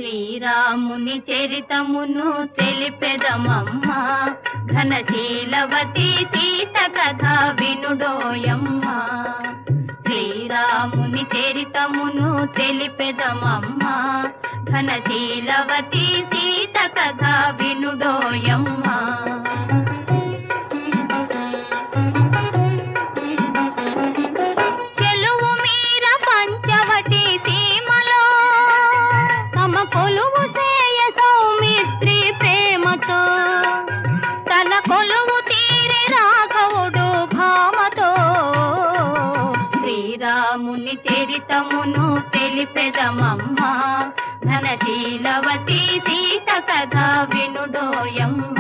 శ్రీరాముని చరితమును తెలిపెదమమ్మా, ఘనశీలవతి సీత కథ వినుడోయమ్మా. శ్రీరాముని చరితమును తెలిపెదమమ్మా, ఘనశీలవతి సీత కథ వినుడోయమ్మా. చెలువు మీర పంచవటి సీమలో తమ కొలువు చేయ సౌమిత్రి ప్రేమతో, తన కొలువు తీరి రాఘవుడు భామతో. శ్రీరాముని చరితమును తెలిపెదమమ్మా, ఘనశీలవతి సీత కథ వినుడోయమ్మ.